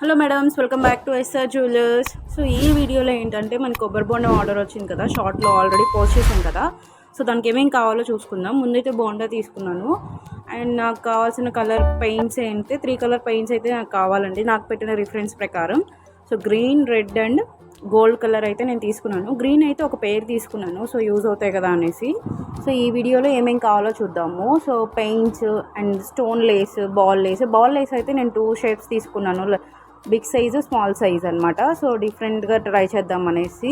Hello madams, welcome back to SR jewellers. So ఈ వీడియోలో ఏంటంటే మనకి కొబ్బరి బోండా ఆర్డర్ వచ్చింది కదా, షార్ట్లో ఆల్రెడీ పోస్ట్ చేశాను కదా. సో దానికి ఏమేమి కావాలో చూసుకుందాం. ముందైతే బోండా తీసుకున్నాను. అండ్ నాకు కావాల్సిన కలర్ పెయింట్స్ ఏంటి 3 కలర్ పెయింట్స్ అయితే నాకు కావాలండి, నాకు పెట్టిన రిఫరెన్స్ ప్రకారం. So green, red and gold colour అయితే నేను తీసుకున్నాను. గ్రీన్ అయితే ఒక పేర్ తీసుకున్నాను, సో యూజ్ అవుతాయి కదా అనేసి. సో ఈ వీడియోలో ఏమేమి కావాలో చూద్దాము. So paints and stone lace, ball lace అయితే నేను 2 షేప్స్ తీసుకున్నాను, బిగ్ సైజు, స్మాల్ సైజ్ అనమాట. సో డిఫరెంట్గా ట్రై చేద్దాం అనేసి.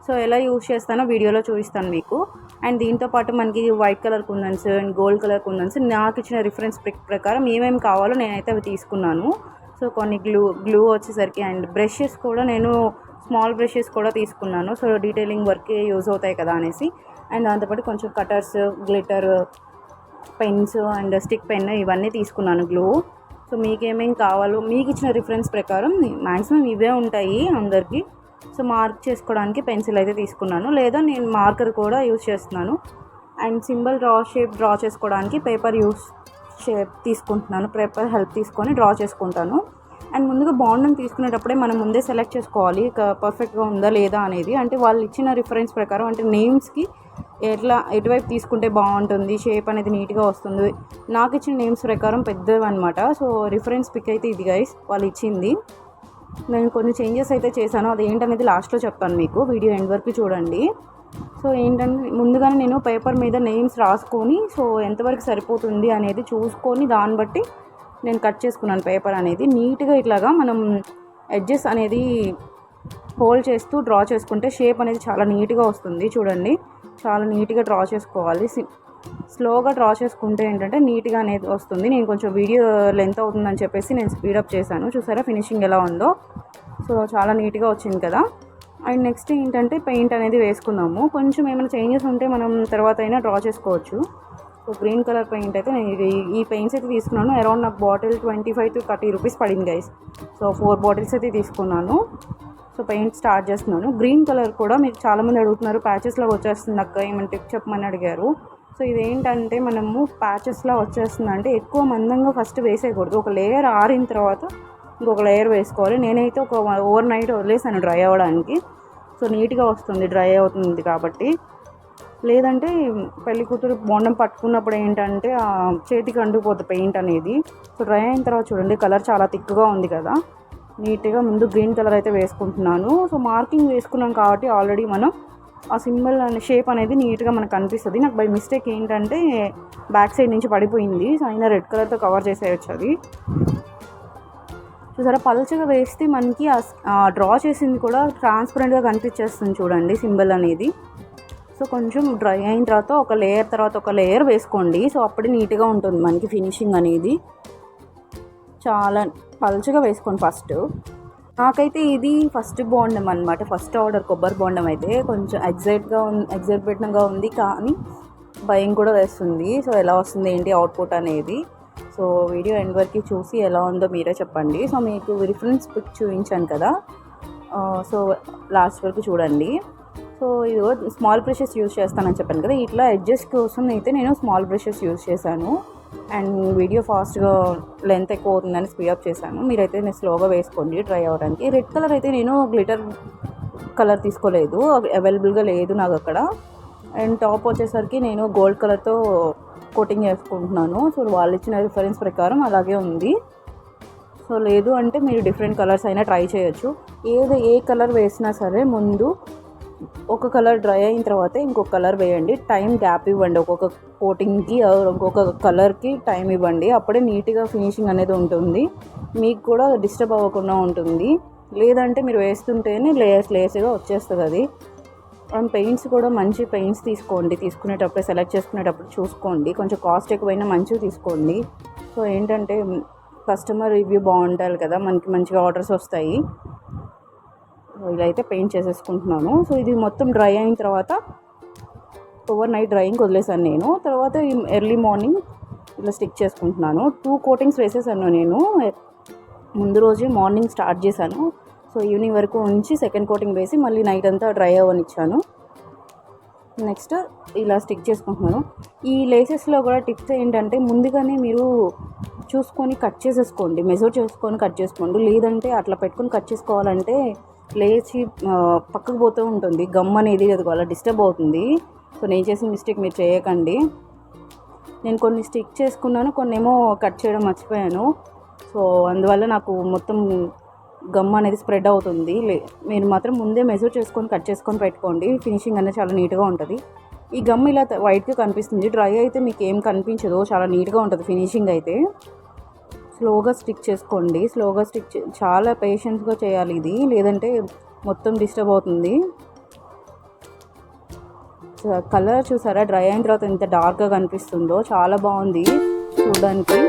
సో ఎలా యూజ్ చేస్తానో వీడియోలో చూపిస్తాను మీకు. అండ్ దీంతోపాటు మనకి white colour kundans and gold colour kundans నాకు ఇచ్చిన రిఫరెన్స్ ప్రకారం ఏమేమి కావాలో నేనైతే అవి తీసుకున్నాను. సో కొన్ని గ్లూ వచ్చేసరికి అండ్ బ్రషెస్ కూడా నేను స్మాల్ బ్రషెస్ కూడా తీసుకున్నాను. సో డీటెయిలింగ్ వర్క్కి యూజ్ అవుతాయి కదా అనేసి. అండ్ దాంతోపాటు కొంచెం cutters, glitter pens and stick pen ఇవన్నీ తీసుకున్నాను, గ్లూ. సో మీకేమేమి కావాలో మీకు ఇచ్చిన రిఫరెన్స్ ప్రకారం మ్యాక్సిమం ఇవే ఉంటాయి అందరికీ. సో మార్క్ చేసుకోవడానికి పెన్సిల్ అయితే తీసుకున్నాను, లేదా నేను మార్కర్ కూడా యూజ్ చేస్తున్నాను. అండ్ సింబల్ డ్రా చేసుకోవడానికి పేపర్ తీసుకుంటున్నాను. పేపర్ హెల్ప్ తీసుకొని డ్రా చేసుకుంటాను. అండ్ ముందుగా బాండ్ని తీసుకునేటప్పుడే మనం ముందే సెలెక్ట్ చేసుకోవాలి పర్ఫెక్ట్గా ఉందా లేదా అనేది. అంటే వాళ్ళు ఇచ్చిన రిఫరెన్స్ ప్రకారం, అంటే నేమ్స్కి ఎటువైపు తీసుకుంటే బాగుంటుంది, షేప్ అనేది నీట్గా వస్తుంది. నాకు ఇచ్చిన నేమ్స్ ప్రకారం పెద్దవి అనమాట. సో రిఫరెన్స్ పిక్ అయితే ఇది గైస్, వాళ్ళు ఇచ్చింది. నేను కొన్ని చేంజెస్ అయితే చేశాను, అది ఏంటనేది లాస్ట్లో చెప్తాను మీకు, వీడియో ఎండ్ వరకు చూడండి. సో ఏంటంటే ముందుగానే నేను పేపర్ మీద నేమ్స్ రాసుకొని, సో ఎంతవరకు సరిపోతుంది అనేది చూసుకొని దాన్ని బట్టి నేను కట్ చేసుకున్నాను పేపర్ అనేది. నీట్గా ఇట్లాగా మనం ఎడ్జెస్ అనేది హోల్డ్ చేస్తూ డ్రా చేసుకుంటే షేప్ అనేది చాలా నీట్గా వస్తుంది. చూడండి, చాలా నీట్గా డ్రా చేసుకోవాలి. స్లోగా డ్రా చేసుకుంటే ఏంటంటే నీట్గా అనేది వస్తుంది. నేను కొంచెం వీడియో లెంత్ అవుతుందని చెప్పేసి నేను స్పీడప్ చేశాను. చూసారా ఫినిషింగ్ ఎలా ఉందో. సో చాలా నీట్గా వచ్చింది కదా. అండ్ నెక్స్ట్ ఏంటంటే పెయింట్ అనేది వేసుకుందాము. కొంచెం ఏమైనా చేంజెస్ ఉంటే మనం తర్వాత అయినా డ్రా చేసుకోవచ్చు. సో గ్రీన్ కలర్ పెయింట్ అయితే నేను ఈ పెయింట్స్ అయితే తీసుకున్నాను. అరౌండ్ నాకు బాటిల్ 25 to 30 రూపీస్ పడింది గైస్. సో 4 బాటిల్స్ అయితే తీసుకున్నాను. సో పెయింట్ స్టార్ట్ చేస్తున్నాను. గ్రీన్ కలర్ కూడా మీరు చాలామంది అడుగుతున్నారు, ప్యాచెస్లో వచ్చేస్తుంది అక్క, ఏమైనా టిప్ చెప్పమని అడిగారు. సో ఇదేంటంటే మనము ప్యాచెస్లో వచ్చేస్తుంది అంటే ఎక్కువ మందంగా ఫస్ట్ వేసేయకూడదు. ఒక లేయర్ ఆరిన తర్వాత ఇంకొక లేయర్ వేసుకోవాలి. నేనైతే ఒక ఓవర్ నైట్ వదిలేసాను డ్రై అవ్వడానికి. సో నీట్గా వస్తుంది డ్రై అవుతుంది కాబట్టి. లేదంటే పెళ్లి కూతురు బోండం పట్టుకున్నప్పుడు ఏంటంటే చేతికి అంటుకుపోతుంది పెయింట్ అనేది. సో డ్రై అయిన తర్వాత చూడండి కలర్ చాలా థిక్గా ఉంది కదా. నీట్గా ముందు గ్రీన్ కలర్ అయితే వేసుకుంటున్నాను. సో మార్కింగ్ వేసుకున్నాం కాబట్టి ఆల్రెడీ మనం ఆ సింబల్ అనే షేప్ అనేది నీట్గా మనకు కనిపిస్తుంది. నాకు బై మిస్టేక్ ఏంటంటే బ్యాక్ సైడ్ నుంచి పడిపోయింది. సో అయినా రెడ్ కలర్తో కవర్ చేసేయచ్చు అది. చూసారా పల్చగా వేస్తే మనకి డ్రా చేసింది కూడా ట్రాన్స్పరెంట్గా కనిపించేస్తుంది చూడండి సింబల్ అనేది. సో కొంచెం డ్రై అయిన తర్వాత ఒక లేయర్ వేసుకోండి. సో అప్పుడే నీట్గా ఉంటుంది మనకి ఫినిషింగ్ అనేది. చాలా పల్చగా వేసుకోండి ఫస్ట్. నాకైతే ఇది ఫస్ట్ బోండం అనమాట, ఫస్ట్ ఆర్డర్ కొబ్బరి బోండం అయితే కొంచెం ఎగ్జైట్మెంట్గా ఉంది, కానీ భయం కూడా వేస్తుంది. సో ఎలా వస్తుంది ఏంటి అవుట్పుట్ అనేది. సో వీడియో ఎండ్ వరకు చూసి ఎలా ఉందో మీరే చెప్పండి. సో మీకు రిఫరెన్స్ పిక్ చూపించాను కదా, సో లాస్ట్ వరకు చూడండి. సో ఇదిగో స్మాల్ బ్రషెస్ యూజ్ చేస్తానని చెప్పాను కదా, ఇట్లా ఎడ్జెస్ కోసం అయితే నేను స్మాల్ బ్రషెస్ యూజ్ చేశాను. అండ్ వీడియో ఫాస్ట్గా లెంత్ ఎక్కువ అవుతుందని స్పీడప్ చేశాను. మీరైతే నేను స్లోగా వేసుకోండి డ్రై అవ్వడానికి. రెడ్ కలర్ అయితే నేను గ్లిటర్ కలర్ తీసుకోలేదు, అవైలబుల్గా లేదు నాకు అక్కడ. అండ్ టాప్ వచ్చేసరికి నేను గోల్డ్ కలర్తో కోటింగ్ చేసుకుంటున్నాను. సో వాళ్ళు ఇచ్చిన రిఫరెన్స్ ప్రకారం అలాగే ఉంది. సో లేదు అంటే మీరు డిఫరెంట్ కలర్స్ అయినా ట్రై చేయొచ్చు. ఏ కలర్ వేసినా సరే ముందు ఒక కలర్ డ్రై అయిన తర్వాత ఇంకొక కలర్ వేయండి. టైం గ్యాప్ ఇవ్వండి, ఒక్కొక్క కోటింగ్కి ఒక్కొక్క కలర్కి టైం ఇవ్వండి. అప్పుడే నీట్గా ఫినిషింగ్ అనేది ఉంటుంది, మీకు కూడా డిస్టర్బ్ అవ్వకుండా ఉంటుంది. లేదంటే మీరు వేస్తుంటేనే లేయర్స్గా వచ్చేస్తుంది అది. అండ్ పెయింట్స్ కూడా మంచి పెయింట్స్ తీసుకోండి, తీసుకునేటప్పుడు సెలెక్ట్ చేసుకునేటప్పుడు చూసుకోండి. కొంచెం కాస్ట్ ఎక్కువైనా మంచిగా తీసుకోండి. సో ఏంటంటే కస్టమర్ రివ్యూ బాగుంటారు కదా, మనకి మంచిగా ఆర్డర్స్ వస్తాయి. ఇలా అయితే పెయింట్ చేసేసుకుంటున్నాను. సో ఇది మొత్తం డ్రై అయిన తర్వాత ఓవర్ నైట్ డ్రైయింగ్ వదిలేసాను నేను. తర్వాత ఎర్లీ మార్నింగ్ ఇలా స్టిక్ చేసుకుంటున్నాను. 2 కోటింగ్స్ వేసేసాను నేను. ముందు రోజే మార్నింగ్ స్టార్ట్ చేశాను. సో ఈవినింగ్ వరకు ఉంచి సెకండ్ కోటింగ్ వేసి మళ్ళీ నైట్ అంతా డ్రై అవ్వనిచ్చాను. నెక్స్ట్ ఇలా స్టిక్ చేసుకుంటున్నాను. ఈ లేసెస్లో కూడా టిప్స్ ఏంటంటే ముందుగానే మీరు చూసుకొని కట్ చేసేసుకోండి, మెజర్ చేసుకొని కట్ చేసుకోండి. లేదంటే అట్లా పెట్టుకొని కట్ చేసుకోవాలంటే లేచి పక్కకు పోతూ ఉంటుంది, గమ్ అనేది అది అలా డిస్టర్బ్ అవుతుంది. సో నేను చేసిన మిస్టేక్ మీరు చేయకండి. నేను కొన్ని స్టిక్ చేసుకున్నాను, కొన్ని ఏమో కట్ చేయడం మర్చిపోయాను. సో అందువల్ల నాకు మొత్తం గమ్ అనేది స్ప్రెడ్ అవుతుంది. మీరు మాత్రం ముందే మెజర్ చేసుకొని కట్ చేసుకొని పెట్టుకోండి, ఫినిషింగ్ అనేది చాలా నీట్గా ఉంటుంది. ఈ గమ్ ఇలా వైట్గా కనిపిస్తుంది, డ్రై అయితే మీకు ఏం కనిపించదు, చాలా నీట్గా ఉంటుంది ఫినిషింగ్ అయితే. స్లోగా స్టిక్ చేసుకోండి, స్లోగా చాలా పేషెన్స్గా చేయాలి ఇది, లేదంటే మొత్తం డిస్టర్బ్ అవుతుంది. కలర్ చూసారా, డ్రై అయిన తర్వాత ఎంత డార్క్గా కనిపిస్తుందో, చాలా బాగుంది చూడడానికి.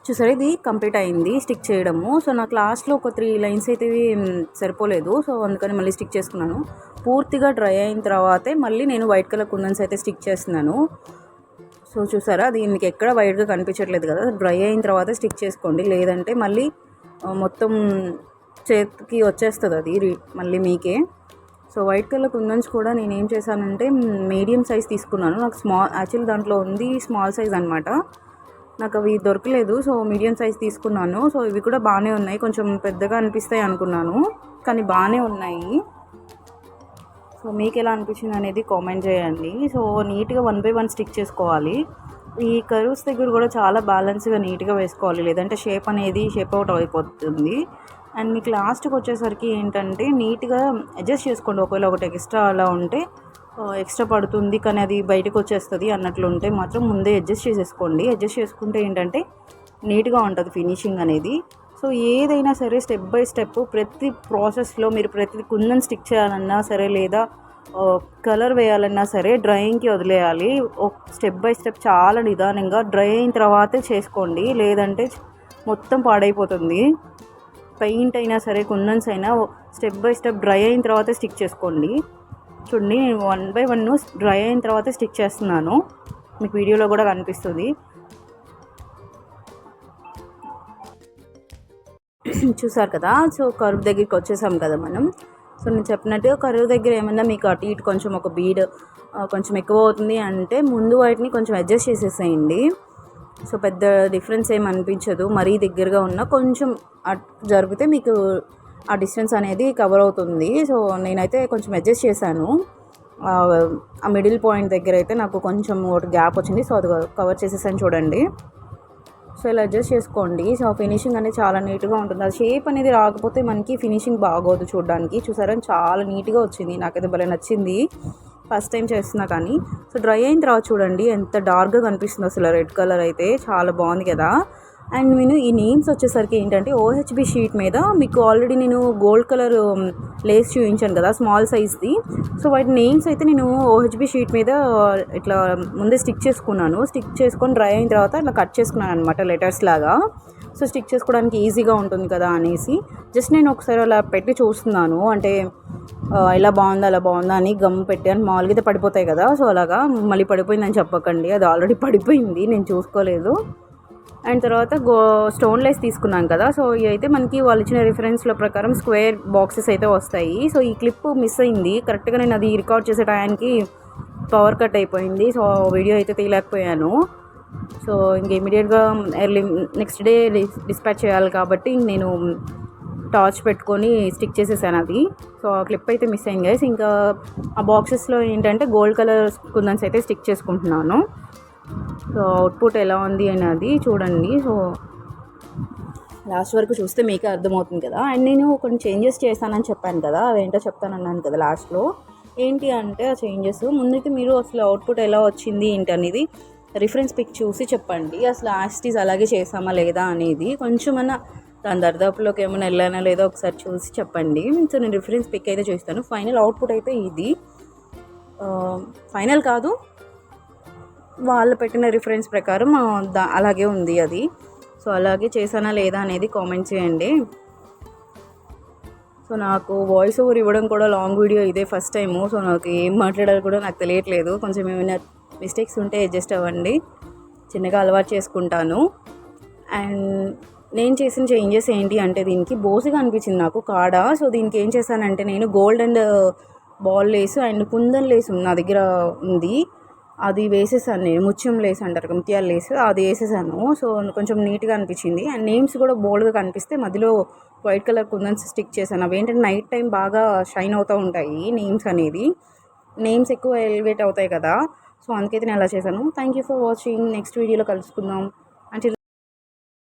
చూసారా, ఇది కంప్లీట్ అయింది స్టిక్ చేయడము. సో నాకు లాస్ట్లో ఒక 3 లైన్స్ అయితే సరిపోలేదు, సో అందుకని మళ్ళీ స్టిక్ చేసుకున్నాను. పూర్తిగా డ్రై అయిన తర్వాతే మళ్ళీ నేను వైట్ కలర్ కుందన్స్ అయితే స్టిక్ చేస్తున్నాను. సో చూసారా, అది మీకు ఎక్కడ వైట్గా కనిపించట్లేదు కదా, డ్రై అయిన తర్వాత స్టిక్ చేసుకోండి, లేదంటే మళ్ళీ మొత్తం చేతికి వచ్చేస్తుంది అది మళ్ళీ మీకే. సో వైట్ కలర్ కుందన్స్ కూడా నేను ఏం చేశానంటే మీడియం సైజ్ తీసుకున్నాను. నాకు యాక్చువల్లీ దాంట్లో ఉంది స్మాల్ సైజ్ అనమాట, నాకు అవి దొరకలేదు. సో మీడియం సైజ్ తీసుకున్నాను. సో ఇవి కూడా బాగానే ఉన్నాయి, కొంచెం పెద్దగా అనిపిస్తాయి అనుకున్నాను, కానీ బాగానే ఉన్నాయి. సో మీకు ఎలా అనిపించింది అనేది కామెంట్ చేయండి. సో నీట్గా 1 by 1 స్టిక్ చేసుకోవాలి. ఈ కర్వ్స్ దగ్గర కూడా చాలా బ్యాలెన్స్గా నీట్గా వేసుకోవాలి, లేదంటే షేప్ అవుట్ అయిపోతుంది. అండ్ మీకు లాస్ట్కి వచ్చేసరికి ఏంటంటే నీట్గా అడ్జస్ట్ చేసుకోండి. ఒకవేళ ఒకటి ఎక్స్ట్రా అలా ఉంటే ఎక్స్ట్రా పడుతుంది కానీ అది బయటకు వచ్చేస్తుంది అన్నట్లు ఉంటే మాత్రం ముందే అడ్జస్ట్ చేసేసుకోండి. అడ్జస్ట్ చేసుకుంటే ఏంటంటే నీట్గా ఉంటుంది ఫినిషింగ్ అనేది. సో ఏదైనా సరే స్టెప్ బై స్టెప్ ప్రతి ప్రాసెస్లో మీరు ప్రతి కుందన్ స్టిక్ చేయాలన్నా సరే, లేదా కలర్ వేయాలన్నా సరే డ్రైయింగ్కి వదిలేయాలి. స్టెప్ బై స్టెప్ చాలా నిదానంగా డ్రై అయిన తర్వాతే చేసుకోండి, లేదంటే మొత్తం పాడైపోతుంది. పెయింట్ అయినా సరే కుందన్స్ అయినా స్టెప్ బై స్టెప్ డ్రై అయిన తర్వాతే స్టిక్ చేసుకోండి. చూడండి, నేను 1 by 1 డ్రై అయిన తర్వాత స్టిక్ చేస్తున్నాను, మీకు వీడియోలో కూడా కనిపిస్తుంది. చూసారు కదా. సో కర్వ్ దగ్గరికి వచ్చేసాం కదా మనం. సో నేను చెప్పినట్టుగా కర్వ్ దగ్గర ఏమన్నా మీకు అటు ఇటు కొంచెం ఒక బీడ్ కొంచెం ఎక్కువ అవుతుంది అంటే ముందు వాటిని కొంచెం అడ్జస్ట్ చేసేసేయండి. సో పెద్ద డిఫరెన్స్ ఏమి అనిపించదు, మరీ దగ్గరగా ఉన్న కొంచెం జరిగితే మీకు ఆ డిస్టెన్స్ అనేది కవర్ అవుతుంది. సో నేనైతే కొంచెం అడ్జస్ట్ చేశాను, ఆ మిడిల్ పాయింట్ దగ్గర అయితే నాకు కొంచెం ఒకటి గ్యాప్ వచ్చింది, సో అది కవర్ చేసేసాను చూడండి. సో ఇలా అడ్జస్ట్ చేసుకోండి. సో ఫినిషింగ్ అనేది చాలా నీట్గా ఉంటుంది. ఆ షేప్ అనేది రాకపోతే మనకి ఫినిషింగ్ బాగోదు చూడడానికి. చూసారా, చాలా నీట్గా వచ్చింది, నాకైతే భలే నచ్చింది, ఫస్ట్ టైం చేస్తున్నా కానీ. సో డ్రై అయిన తర్వాత చూడండి ఎంత డార్క్గా కనిపిస్తుంది అసలు, రెడ్ కలర్ అయితే చాలా బాగుంది కదా. అండ్ నేను ఈ నేమ్స్ వచ్చేసరికి ఏంటంటే OHB షీట్ మీద మీకు ఆల్రెడీ నేను గోల్డ్ కలర్ లేస్ చూపించాను కదా స్మాల్ సైజ్ది. సో వాటి నేమ్స్ అయితే నేను OHB షీట్ మీద ఇట్లా ముందే స్టిక్ చేసుకున్నాను. స్టిక్ చేసుకొని డ్రై అయిన తర్వాత ఇట్లా కట్ చేసుకున్నాను అనమాట లెటర్స్ లాగా. సో స్టిక్ చేసుకోవడానికి ఈజీగా ఉంటుంది కదా అనేసి జస్ట్ నేను ఒకసారి అలా పెట్టి చూస్తున్నాను, అంటే ఇలా బాగుందా అలా బాగుందా అని గమ్ పెట్టాను. మామూలుగా అయితే పడిపోతాయి కదా, సో అలాగా మళ్ళీ పడిపోయిందని చెప్పకండి, అది ఆల్రెడీ పడిపోయింది, నేను చూసుకోలేదు. అండ్ తర్వాత స్టోన్ లేస్ తీసుకున్నాను కదా. సో ఇవి అయితే మనకి వాళ్ళు ఇచ్చిన రిఫరెన్స్ల ప్రకారం స్క్వేర్ బాక్సెస్ అయితే వస్తాయి. సో ఈ క్లిప్ మిస్ అయింది, కరెక్ట్గా నేను అది రికార్డ్ చేసే టైంకి పవర్ కట్ అయిపోయింది. సో వీడియో అయితే తీయలేకపోయాను. సో ఇంక ఇమీడియట్గా ఎర్లీ నెక్స్ట్ డే డిస్పాచ్ చేయాలి కాబట్టి నేను టార్చ్ పెట్టుకొని స్టిక్ చేసేసాను అది. సో ఆ క్లిప్ అయితే మిస్ అయింది గైస్. ఇంకా ఆ బాక్సెస్లో ఏంటంటే గోల్డ్ కలర్ కుందన్స్ అయితే స్టిక్ చేసుకుంటున్నాను. సో అవుట్పుట్ ఎలా ఉంది అనేది చూడండి. సో లాస్ట్ వరకు చూస్తే మీకే అర్థమవుతుంది కదా. అండ్ నేను కొన్ని చేంజెస్ చేశానని చెప్పాను కదా, అవేంటో చెప్తానన్నాను కదా లాస్ట్లో. ఏంటి అంటే ఆ చేంజెస్ ముందైతే మీరు అసలు అవుట్పుట్ ఎలా వచ్చింది ఏంటి అనేది రిఫరెన్స్ పిక్ చూసి చెప్పండి. అసలు యాస్టీస్ అలాగే చేసామా లేదా అనేది కొంచెమన్నా దాని దరిదాపులోకి ఏమైనా వెళ్ళానా లేదా ఒకసారి చూసి చెప్పండి. సో నేను రిఫరెన్స్ పిక్ అయితే చూస్తాను. ఫైనల్ అవుట్పుట్ అయితే ఇది ఫైనల్ కాదు, వాళ్ళు పెట్టిన రిఫరెన్స్ ప్రకారం అలాగే ఉంది అది. సో అలాగే చేశానా లేదా అనేది కామెంట్ చేయండి. సో నాకు వాయిస్ ఓవర్ ఇవ్వడం కూడా లాంగ్ వీడియో ఇదే ఫస్ట్ టైము. సో నాకు ఏం మాట్లాడాలో కూడా నాకు తెలియట్లేదు. కొంచెం ఏమైనా మిస్టేక్స్ ఉంటే అడ్జస్ట్ అవ్వండి, చిన్నగా అలవాటు చేసుకుంటాను. అండ్ నేను చేసిన చేంజెస్ ఏంటి అంటే దీనికి బోసిగా అనిపించింది నాకు కాడ. సో దీనికి ఏం చేశానంటే నేను gold and ball lace and kundan lace నా దగ్గర ఉంది, అది వేసేసాను నేను. ముత్యం లేస్ అంటారు, ముత్యాల లేసు, అది వేసేసాను. సో కొంచెం నీట్గా అనిపించింది. అండ్ నేమ్స్ కూడా బోల్డ్గా కనిపిస్తే మధ్యలో వైట్ కలర్ కుందన్స్ స్టిక్ చేశాను. అవి ఏంటంటే నైట్ టైం బాగా షైన్ అవుతూ ఉంటాయి నేమ్స్ అనేది, నేమ్స్ ఎక్కువ ఎలివేట్ అవుతాయి కదా. సో అందుకైతే నేను అలా చేశాను. Thank you for watching. Next వీడియోలో కలుసుకుందాం.